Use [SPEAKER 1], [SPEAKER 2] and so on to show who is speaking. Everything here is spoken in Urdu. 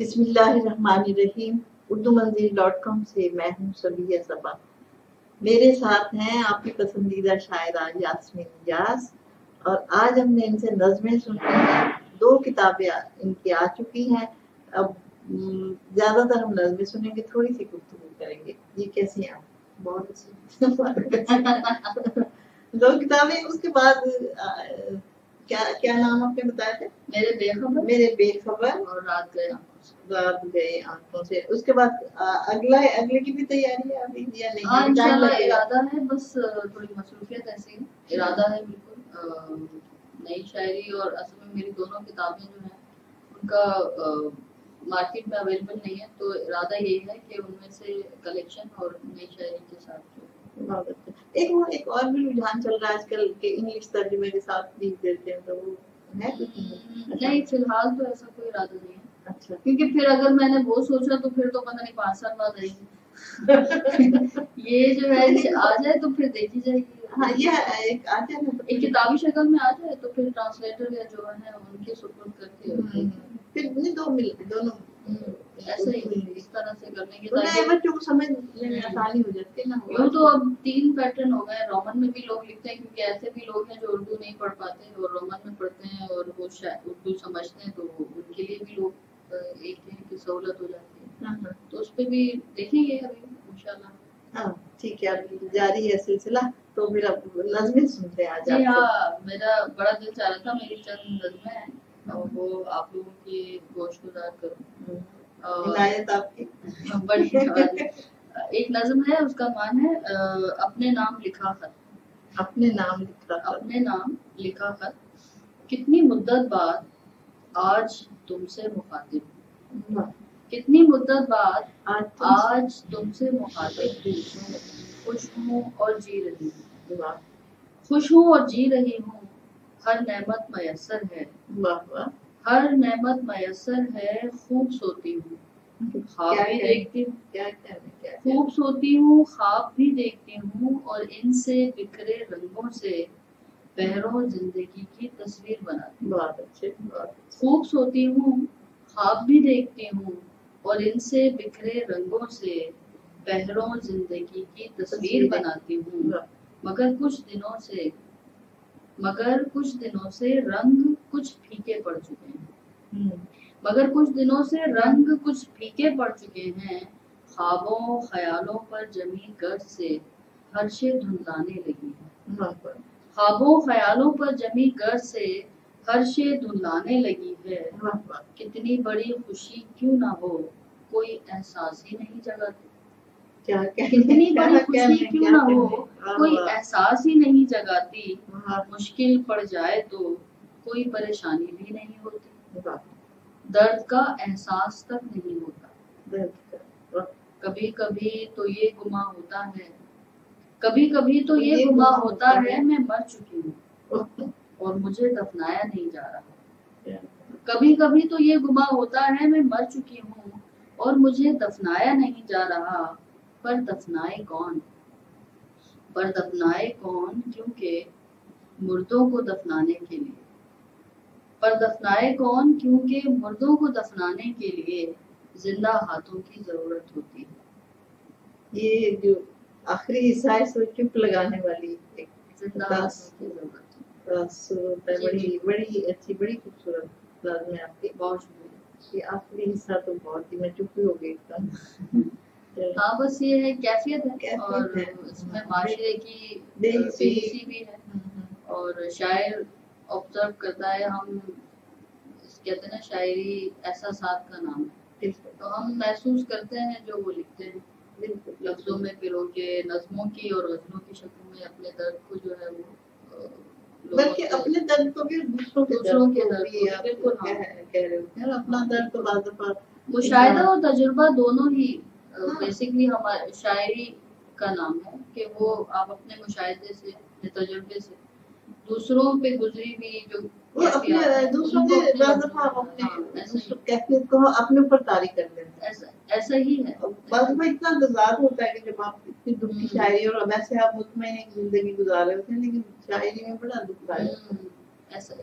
[SPEAKER 1] بسم اللہ الرحمن الرحیم. اردو منزل.com سے میں ہوں سبیہ صبا. میرے ساتھ ہیں آپ کی پسندیدہ شاعرہ یاسمین اجاز، اور آج ہم نے ان سے نظمیں سنی ہیں. 2 کتابیں ان کی آ چکی ہیں. اب زیادہ تر ہم نظمیں سنیں گے، تھوڑی سی گفتگو کریں گے. یہ کیسی ہیں آپ؟ بہت اچھی. 2 کتابیں. اس کے بعد کیا نام آپ نے بتایا تھا؟ میرے بے خبر
[SPEAKER 2] اور رات
[SPEAKER 1] گئے آنکھوں سے. اس کے بعد اگلے کی بھی تیاری ہے ابھی یا نہیں؟
[SPEAKER 2] ہاں انشاءاللہ ارادہ ہے، بس تھوڑی مصروفیت ایسی ہے. ارادہ ہے بالکل نئی شاعری، اور اصل میں میری دونوں کتابیں جو ہیں ان کا مارکیٹ میں اویلیبل نہیں ہے، تو ارادہ یہی ہے کہ ان میں سے کلیکشن اور نئی شاعری کے ساتھ
[SPEAKER 1] ایک اور بھی رجحان چل رہا ہے آج کل کہ انگلش ترجمے کے ساتھ لکھ دیتے ہیں، تو وہ ہے کچھ
[SPEAKER 2] نہیں. فی الحال تو ایسا کوئی ارادہ نہیں ہے.
[SPEAKER 1] اچھا،
[SPEAKER 2] کیونکہ پھر اگر میں نے وہ سوچا تو پھر تو پتہ نہیں 5 سال بعد رہے گی. یہ جو ہے آ جائے تو پھر دیکھی جائے گی.
[SPEAKER 1] ہاں یہ ایک آ جائے نا،
[SPEAKER 2] ایک کتابی شکل میں آ جائے تو پھر ٹرانسلیٹر یا جو ہے ان کے سپرد کر کے
[SPEAKER 1] پھر دونوں
[SPEAKER 2] ایسے ہی اس طرح سے کرنے کی
[SPEAKER 1] بچوں کو سمجھ میں آسانی ہو جاتی ہے نا.
[SPEAKER 2] یوں تو اب 3 پیٹرن ہو گئے. رومن میں بھی لوگ لکھتے ہیں، کیونکہ ایسے بھی لوگ ہیں جو اردو نہیں پڑھ پاتے اور رومن میں پڑھتے ہیں اور وہ اردو سمجھتے ہیں، تو ان کے لیے بھی لوگ ایک ہے کہ سہولت ہو جاتی ہے. تو اس پہ بھی دیکھیں گے ابھی انشاءاللہ.
[SPEAKER 1] ہاں ٹھیک ہے، اب جاری ہے سلسلہ. تو پھر اب نظمیں سنتے ہیں آج.
[SPEAKER 2] جی ہاں، میرا بڑا دل چاہ رہا تھا میری چند نظمیں ہیں اور وہ آپ لوگوں کی گوش گزار کروں.
[SPEAKER 1] عنایت آپ کی
[SPEAKER 2] بڑی ایک نظم ہے، اس کا مان ہے اپنے نام لکھا خط.
[SPEAKER 1] اپنے نام لکھا خط.
[SPEAKER 2] اپنے نام لکھا خط. کتنی مدت بعد آج تم سے مخاطب ہوں. کتنی مدت بعد آج تم سے مخاطب ہوں. خوش ہوں اور جی رہی ہوں. خوش ہوں اور جی رہی ہوں. ہر نعمت میسر ہے. ہر نعمت میسر ہے. خوب سوتی ہوں، خواب بھی دیکھتی ہوں. خوب سوتی ہوں، خواب بھی دیکھتی ہوں، اور ان سے بکھرے رنگوں سے پہروں زندگی کی تصویر بناتی ہوں.
[SPEAKER 1] بہت اچھے.
[SPEAKER 2] خوب سوتی ہوں، خواب بھی دیکھتی ہوں، اور ان سے بکھرے رنگوں سے پہروں زندگی کی تصویر بناتی ہوں. مگر کچھ دنوں سے رنگ کچھ پھیکے پڑ چکے ہیں. مگر کچھ دنوں سے رنگ کچھ پھیکے پڑ چکے ہیں. خوابوں خیالوں پر جمی گرج سے ہرشے دھندلانے لگی ہے. خوابوں خیالوں پر جمی گرج سے ہرشے دھندلانے لگی ہے. کتنی بڑی خوشی کیوں نہ ہو کوئی احساس ہی نہیں جگاتی. کتنی بڑی خوشی کیوں نہ ہو کوئی احساس ہی نہیں جگاتی. مشکل پڑ جائے تو کوئی پریشانی بھی نہیں ہوتی. درد کا احساس تک نہیں ہوتا. کبھی کبھی تو یہ گماں ہوتا ہے، کبھی کبھی تو یہ گماں ہوتا ہے میں مر چکی ہوں اور مجھے دفنایا نہیں جا رہا. کبھی کبھی تو یہ گماں ہوتا ہے میں مر چکی ہوں اور مجھے دفنایا نہیں جا رہا. پر دفنائے کون؟ پر دفنائے کون؟ کیونکہ مردوں کو دفنانے کے لیے. پر دفنائے کون؟ کیونکہ مردوں کو دفنانے کے لیے زندہ ہاتھوں کی ضرورت ہوتی ہے.
[SPEAKER 1] یہ جو آخری حصہ ہے سو چپ لگانے والی ایک
[SPEAKER 2] زندہ ہاتھوں کی ضرورت
[SPEAKER 1] ہے. بڑی اچھی، بڑی خوبصورت نظم ہے آپ کی.
[SPEAKER 2] بہت شکریہ.
[SPEAKER 1] یہ آخری حصہ تو بہت ہی، میں چپ ہی ہو گئی اس کا.
[SPEAKER 2] ہاں بس یہ ہے کیفیت ہے، اور اس میں معاشرے کی بےحسی بھی ہے، اور شاعر آبزرو کرتا ہے. ہم کہتے ہیں نا شاعری احساسات کا نام ہے، تو ہم محسوس کرتے ہیں جو وہ لکھتے ہیں. لفظوں میں پرو کے نظموں کی اور غزلوں کی شکل میں اپنے درد کو جو ہے وہ
[SPEAKER 1] بلکہ اپنے درد کو بھی دوسروں کے درد بھی بالکل کہہ رہے ہوتے ہیں. اپنا درد تو بعض دفعہ
[SPEAKER 2] مشاہدہ اور تجربہ دونوں ہی بیسکلی ہمارے شاعری کا نام ہے، کہ وہ آپ اپنے مشاہدے سے تجربے سے دوسروں پہ گزری ہوئی جو
[SPEAKER 1] دوسروں کے کیفیت کو اپنے اوپر طاری کر لیتے ہیں.
[SPEAKER 2] ایسا ہی ہے.
[SPEAKER 1] بعض دفعہ اتنا تضاد ہوتا ہے کہ جب آپ اتنی دکھ کی شاعری، اور ویسے آپ مطمئن ایک زندگی گزار رہے ہوتے ہیں، لیکن شاعری میں بڑا دکھ آئے.
[SPEAKER 2] ایسا ہی